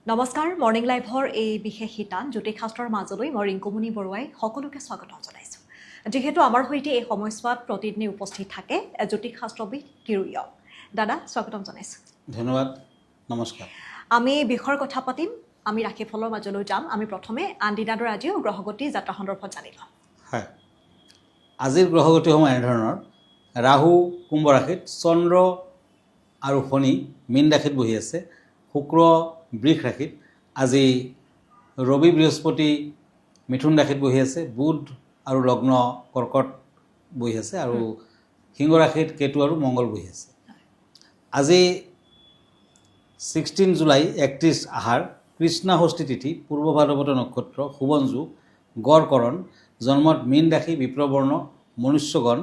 নমস্কাৰ মৰ্নিং লাইভৰ এই বিশেষ শিতান জ্যোতিষশাস্ত্ৰৰ মাজলৈ মই ৰিংকুমণি বৰুৱাই সকলোকে স্বাগতম জনাইছোঁ। যিহেতু আমাৰ সৈতে এই সময়ছোৱাত প্ৰতিদিনে উপস্থিত থাকে জ্যোতিষশাস্ত্ৰবিদ কিৰুয় দাদা, স্বাগতম জনাইছোঁ। ধন্যবাদ, নমস্কাৰ। আমি বিষয়ৰ কথা পাতিম, আমি ৰাশিফলৰ মাজলৈ যাম। আমি প্ৰথমে আনদিনাৰ আজিও গ্ৰহগতি যাত্ৰা সন্দৰ্ভত জানি লম। হয়, আজিৰ গ্ৰহগতিসমূহ এনেধৰণৰ: ৰাহু কুম্ভ ৰাশিত, চন্দ্ৰ আৰু শনি মীন ৰাশিত বহি আছে, শুক্ৰ বৃষ ৰাশিত, আজি ৰবি বৃহস্পতি মিথুন ৰাশিত বহি আছে, বুধ আৰু লগ্ন কৰ্কট বহি আছে, আৰু সিংহ ৰাশিত কেতু আৰু মংগল বহি আছে। আজি 16 জুলাই 31 আহাৰ, কৃষ্ণা ষষ্ঠী তিথি, পূৰ্ব ভাদ্ৰপদ নক্ষত্ৰ, সুবন যোগ, গড়কৰণ, জন্মত মীন ৰাশি, বিপ্ৰবৰ্ণ, মনুষ্যগণ,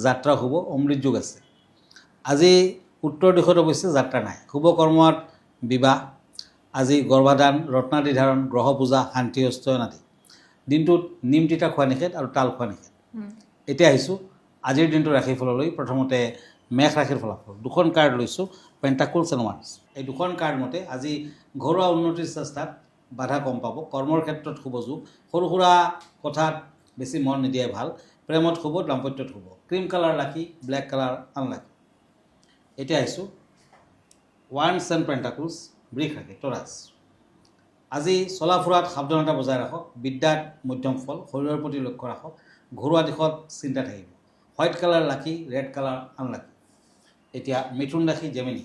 যাত্ৰা শুভ, অমৃত যোগ আছে। আজি উত্তৰ দিশত অৱশ্যে যাত্ৰা নাই। শুভ কৰ্মত বিবাহ, আজি গৰ্ভাধান, ৰত্নাদি ধাৰণ, গ্ৰহ পূজা, শান্তি হস্তয়ন আদি। দিনটোত নিম তিতা খোৱা নিষেধ আৰু তাল খোৱা নিষেধ। এতিয়া আহিছোঁ আজিৰ দিনটোৰ ৰাশিফললৈ। প্ৰথমতে মেষ ৰাশিৰ ফলাফল। দুখন কাৰ্ড লৈছোঁ, পেণ্টাকুলছ এণ্ড ওৱান্স। এই দুখন কাৰ্ড মতে আজি ঘৰুৱা উন্নতিৰ চেষ্টাত বাধা কম পাব, কৰ্মৰ ক্ষেত্ৰত শুভ যোগ, সৰু সুৰা কথাত বেছি মন নিদিয়াই ভাল, প্ৰেমত শুভ, দাম্পত্যত শুভ। ক্ৰীম কালাৰ লাকি, ব্লেক কালাৰ আনলাকি। এতিয়া আহিছোঁ ওৱান্স এণ্ড পেণ্টাকুলছ, বৃষ ৰাশি, টৰাছ। আজি চলা ফুৰাত সাৱধানতা বজাই ৰাখক, বিদ্যাত মধ্যম ফল, শৰীৰৰ প্ৰতি লক্ষ্য ৰাখক, ঘৰুৱা দিশত চিন্তা থাকিব। হোৱাইট কালাৰ লাকি, ৰেড কালাৰ আনলাকি। এতিয়া মিথুন ৰাশি, জেমিনি,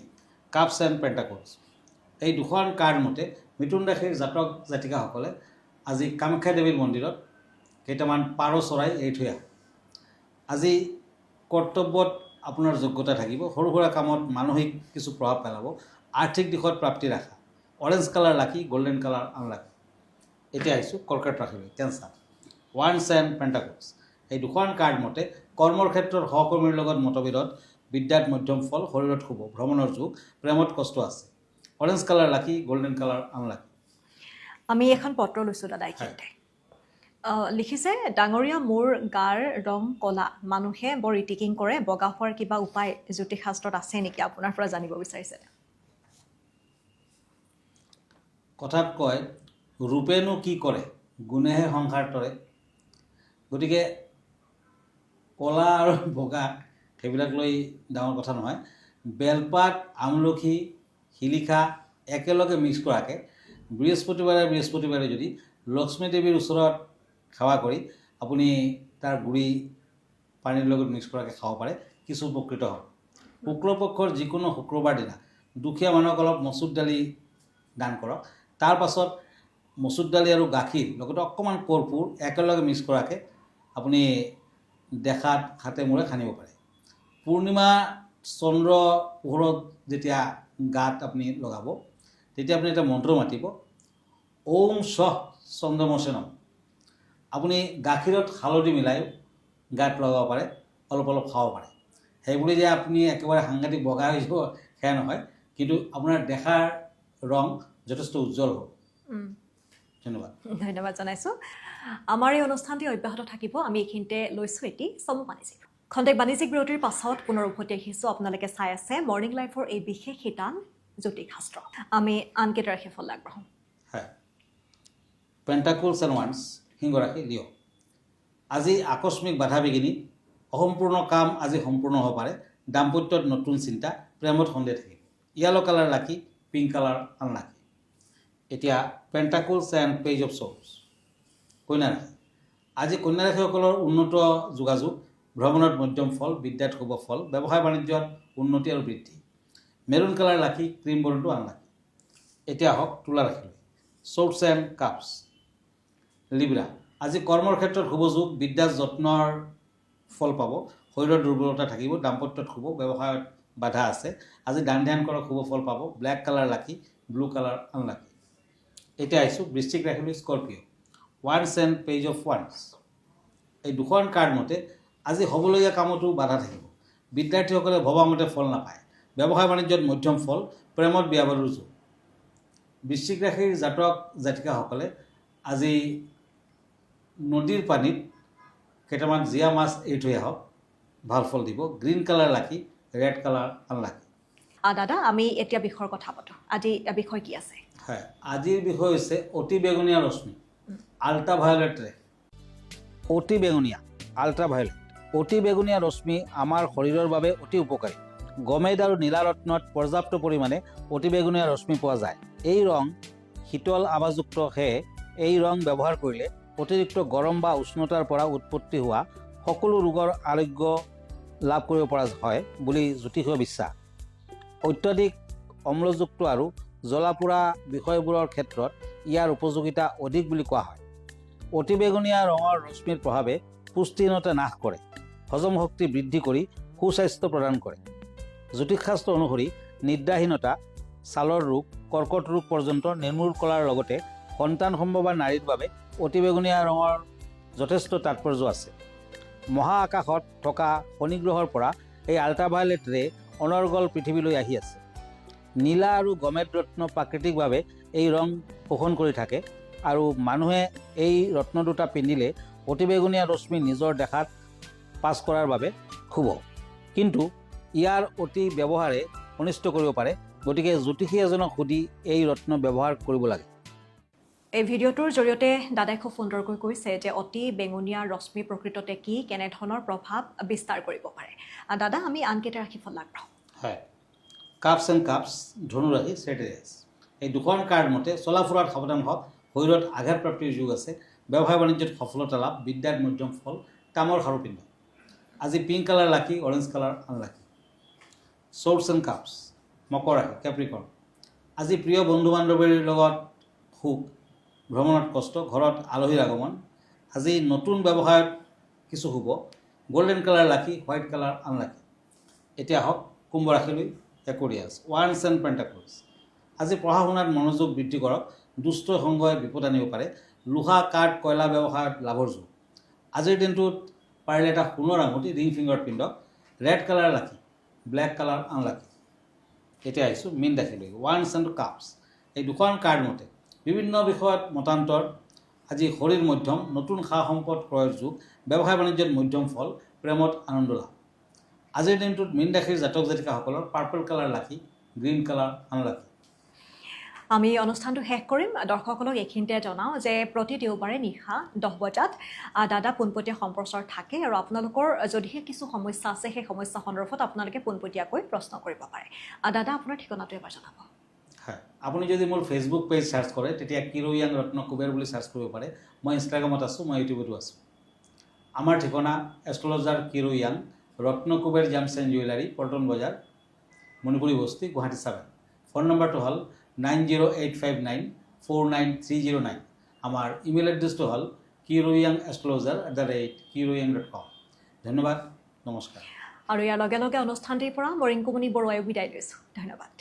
কাপছ এণ্ড পেণ্টাকুলছ। এই দুখন কাৰ্ড মতে মিথুন ৰাশিৰ জাতক জাতিকাসকলে আজি কামাখ্যা দেৱীৰ মন্দিৰত কেইটামান পাৰ চৰাই এৰি থৈ আহে। আজি কৰ্তব্যত আপোনাৰ যোগ্যতা থাকিব, সৰু সুৰা কামত মানসিক কিছু প্ৰভাৱ পেলাব, আৰ্থিক দিশত প্ৰাপ্তি ৰাখা। অৰেঞ্জ কালাৰ লাকি, গল্ডেন কালাৰ আনলাকি। এতিয়া আহিছোঁ কৰ্কট ৰাশিলৈ, কেঞ্চাৰ, ওৱান্স এণ্ড পেণ্টাকুলছ। এই দুখন কাৰ্ড মতে কৰ্মৰ ক্ষেত্ৰত সহকৰ্মীৰ লগত মতভেদত, বিদ্যাত মধ্যম ফল, শৰীৰত শুভ, ভ্ৰমণৰ যোগ, প্ৰেমত কষ্ট আছে। অৰেঞ্জ কালাৰ লাকি, গল্ডেন কালাৰ আনলাকি। আমি এখন পত্ৰ লৈছোঁ দাদা। এইখিনিতে লিখিছে, ডাঙৰীয়া মোৰ গাৰ ৰং কলা, মানুহে বৰ ইটিকিং কৰে, বগা হোৱাৰ কিবা উপায় জ্যোতিষশাস্ত্ৰত আছে নেকি? আপোনাৰ পৰা জানিব বিচাৰিছে। কথাত কয়, ৰূপেনো কি কৰে, গুণেহে সংসাৰ তৰে। গতিকে কলা আৰু বগা সেইবিলাক লৈ ডাঙৰ কথা নহয়। বেলপাত, আমলখি, শিলিখা একেলগে মিক্স কৰাকৈ বৃহস্পতিবাৰে যদি লক্ষ্মী দেৱীৰ ওচৰত সেৱা কৰি আপুনি তাৰ গুড়ি পানীৰ লগত মিক্স কৰাকৈ খাব পাৰে, কিছু উপকৃত হ'ব। শুক্লপক্ষৰ যিকোনো শুক্ৰবাৰ দিনা দুখীয়া মানুহক অলপ মচুৰ দালি দান কৰক। তাৰ পাছত মচুৰ দালি আৰু গাখীৰ লগতে অকণমান কৰ্পূৰ একেলগে মিক্স কৰাকৈ আপুনি দেখাত হাতে মূৰে সানিব পাৰে। পূৰ্ণিমা চন্দ্ৰ পোহৰত যেতিয়া গাত আপুনি লগাব, তেতিয়া আপুনি এটা মন্ত্ৰ মাতিব, ওম স্বঃ চন্দ্ৰমসেনম। আপুনি গাখীৰত হালধি মিলাই গাত লগাব পাৰে, অলপ অলপ খাব পাৰে। সেইবুলি যে আপুনি একেবাৰে সাংঘাতিক বগা হৈ যাব সেয়া নহয়, কিন্তু আপোনাৰ দেখাৰ ৰং যথেষ্ট উজ্জ্বল হ'ব। ধন্যবাদ। ধন্যবাদ জনাইছোঁ। আমাৰ এই অনুষ্ঠানটি অব্যাহত থাকিব। আমি এইখিনিতে লৈছোঁ এটি চমু বাণিজ্যিক খন্তেক বাণিজ্যিক বিৰতিৰ পাছত পুনৰ উভতি আহিছোঁ। আপোনালোকে চাই আছে মৰ্নিং লাইফৰ এই বিশেষ শিতান জ্যোতিষশাস্ত্ৰ। আমি আনকেইটা ৰাশিফল আগবঢ়াম। হয়, পেণ্টাকুলছ এণ্ড ওৱান্স, সিংহ ৰাশি, লিঅ'। আজি আকস্মিক বাধা বিঘিনি, অসম্পূৰ্ণ কাম আজি সম্পূৰ্ণ হ'ব পাৰে, দাম্পত্যত নতুন চিন্তা, প্ৰেমত সন্দেহ থাকিব। য়েলো কালাৰ লাকি, পিংক কালাৰ আনলাকি। এতিয়া পেণ্টাকুলছ এণ্ড পেজ অফ শ্ব'ৰ্ডছ, কন্যা ৰাশি। আজি কন্যা ৰাশিসকলৰ উন্নত যোগাযোগ, ভ্ৰমণত মধ্যম ফল, বিদ্যাত শুভ ফল, ব্যৱসায় বাণিজ্যত উন্নতি আৰু বৃদ্ধি। মেৰুণ কালাৰ লাকি, ক্ৰীম বৰ্ণটো আনলাকি। এতিয়া আহক তুলা ৰাশিলৈ, শ্বৰ্টছ এণ্ড কাপছ, লিব্ৰা। আজি কৰ্মৰ ক্ষেত্ৰত শুভ যোগ, বিদ্যাত যত্নৰ ফল পাব, শৰীৰৰ দুৰ্বলতা থাকিব, দাম্পত্যত শুভ, ব্যৱসায়ত বাধা আছে। আজি দান ধ্যান কৰক, শুভ ফল পাব। ব্লেক কালাৰ লাকি, ব্লু কালাৰ আনলাকি। এতিয়া আহিছোঁ বৃশ্চিক ৰাশিলৈ, Scorpio', once and page of once. এই দুখন কাৰ্ড মতে আজি হ'বলগীয়া কামতো বাধা থাকিব, বিদ্যাৰ্থীসকলে ভবামতে ফল নাপায়, ব্যৱসায় বাণিজ্যত মধ্যম ফল, প্ৰেমত বিয়া বাৰুৰ যোগ। বৃশ্চিক ৰাশিৰ জাতক জাতিকাসকলে আজি নদীৰ পানীত কেইটামান জীয়া মাছ এৰি থৈ আহক, ভাল ফল দিব। গ্ৰীণ কালাৰ লাকি, ৰেড কালাৰ আনলাকি। দাদা আমি এতিয়া বিষয়ৰ কথা পাতোঁ আজি বিষয় কি আছে হয় আজিৰ বিষয় হৈছে অতি বেঙুনীয়া ৰশ্মি আল্ট্ৰাভায়োলেট ৰে অতি বেঙুনীয়া আল্ট্ৰাভায়োলেট অতি বেঙুনীয়া ৰশ্মি আমাৰ শৰীৰৰ বাবে অতি উপকাৰী গমেদ আৰু নীলা ৰত্নত পৰ্যাপ্ত পৰিমাণে অতি বেঙুনীয়া ৰশ্মি পোৱা যায় এই ৰং শীতল আৱাজযুক্ত সেয়ে এই ৰং ব্যৱহাৰ কৰিলে অতিৰিক্ত গৰম বা উষ্ণতাৰ পৰা উৎপত্তি হোৱা সকলো ৰোগৰ আৰোগ্য লাভ কৰিব পৰা হয় বুলি জ্যোতিষীয় বিশ্বাস অত্যাধিক অম্লযুক্ত আৰু জ্বলা-পোৰা বিষয়বোৰৰ ক্ষেত্ৰত ইয়াৰ উপযোগিতা অধিক বুলি কোৱা হয় অতি বেঙুনীয়া ৰঙৰ ৰশ্মিৰ প্ৰভাৱে পুষ্টিহীনতা নাশ কৰে হজম শক্তি বৃদ্ধি কৰি সুস্বাস্থ্য প্ৰদান কৰে জ্যোতিষশাস্ত্ৰ অনুসৰি নিদ্ৰাহীনতা ছালৰ ৰোগ কৰ্কট ৰোগ পৰ্যন্ত নিৰ্মূল কৰাৰ লগতে সন্তান সম্ভৱা নাৰীৰ বাবে অতি বেঙুনীয়া ৰঙৰ যথেষ্ট তাৎপৰ্য আছে মহা আকাশত থকা শনি গ্ৰহৰ পৰা এই আল্ট্ৰাভায়োলেট ৰে অনৰ্গল পৃথিৱীলৈ আহি আছে নীলা আৰু গমেদ ৰত্ন প্ৰাকৃতিকভাৱে এই ৰং পোষণ কৰি থাকে আৰু মানুহে এই ৰত্ন দুটা পিন্ধিলে অতি বেঙুনীয়া ৰশ্মি নিজৰ দেখাত পাছ কৰাৰ বাবে শুভ কিন্তু ইয়াৰ অতি ব্যৱহাৰে অনিষ্ট কৰিব পাৰে গতিকে জ্যোতিষী এজনক সুধি এই ৰত্ন ব্যৱহাৰ কৰিব লাগে এই ভিডিঅ'টোৰ জৰিয়তে দাদাই খুব সুন্দৰকৈ কৈছে যে অতি বেঙুনীয়া ৰশ্মি প্ৰকৃততে কি কেনেধৰণৰ প্ৰভাৱ বিস্তাৰ কৰিব পাৰে দাদা আমি আনকেইটা ৰাশিফল আগবঢ়াওঁ হয় কাপছ এণ্ড কাপছ ধনুৰাশি চেটেৰিয়াছ এই দুখন কাৰ্ড মতে চলা ফুৰাত সাৱধান হওক শৰীৰত আঘাতপ্ৰাপ্তিৰ যোগ আছে ব্যৱসায় বাণিজ্যত সফলতা লাভ বিদ্যাত মধ্যম ফল কামৰ সাৰুপিণ্ড আজি pink colour lucky orange colour unlucky swords and cups মকৰ ৰাশি কেপ্ৰিকৰ্ণ আজি প্ৰিয় বন্ধু বান্ধৱীৰ লগত সুখ ভ্ৰমণত কষ্ট ঘৰত আলহীৰ আগমন আজি নতুন ব্যৱসায়ত কিছু শুভ গল্ডেন কালাৰ লাকি হোৱাইট কালাৰ আনলাকি এতিয়া হওক কুম্ভ ৰাশিলৈ একুৰিয়াছ ওৱান্স এণ্ড পেণ্টাকলছ আজি পঢ়া শুনাত মনোযোগ বৃদ্ধি কৰক দুষ্ট সংগই বিপদ আনিব পাৰে লোহা কাঠ কয়লা ব্যৱসায়ত লাভৰ যোগ আজিৰ দিনটোত পাৰিলে এটা সোণৰ আঙুঠি ৰিং ফিংগাৰত পিন্ধক ৰেড কালাৰ লাকি ব্লেক কালাৰ আনলাকি এতিয়া আহিছোঁ মীন ৰাশিলৈ ওৱান্স এণ্ড কাপছ এই দুখন কাৰ্ড মতে বিভিন্ন বিষয়ত মতান্তৰ আজি শৰীৰ মধ্যম নতুন সা সম্পদ ক্ৰয়ৰ যুগ ব্যৱসায় বাণিজ্যত মধ্যম ফল প্ৰেমত আনন্দ লাভ আজিৰ দিনটোত মীন ৰাশিৰ জাতক জাতিকাসকলৰ পাৰ্পল কালাৰ লাকি গ্ৰীণ কালাৰ আনলাকি আমি অনুষ্ঠানটো শেষ কৰিম দৰ্শকসকলক এইখিনিতে জনাওঁ যে প্ৰতি দেওবাৰে নিশা 10 বজাত দাদা পোনপটীয়া সম্প্ৰচাৰ থাকে আৰু আপোনালোকৰ যদিহে কিছু সমস্যা আছে সেই সমস্যা সন্দৰ্ভত আপোনালোকে পোনপটীয়াকৈ প্ৰশ্ন কৰিব পাৰে দাদা আপোনাৰ ঠিকনাটো এবাৰ জনাব হয় আপুনি যদি মোৰ ফেচবুক পেজ চাৰ্চ কৰে তেতিয়া কিৰোয়াং ৰত্ন কুবেৰ বুলি চাৰ্চ কৰিব পাৰে মই ইনষ্টাগ্ৰামত আছোঁ মই ইউটিউবতো আছোঁ আমাৰ ঠিকনা astrologer Kirowang Ratna Kuber gems and jewellery Paltan Bazar Manipuri বস্তি গুৱাহাটী 7 ফোন নম্বৰটো হ'ল 9085949309 আমাৰ ইমেইল এড্ৰেছটো হ'ল kiroyangastrologer@kiroyang.com ধন্যবাদ নমস্কাৰ আৰু ইয়াৰ লগে লগে অনুষ্ঠানটিৰ পৰা মই ৰিংকুমণি বৰুৱাই বিদায় লৈছোঁ ধন্যবাদ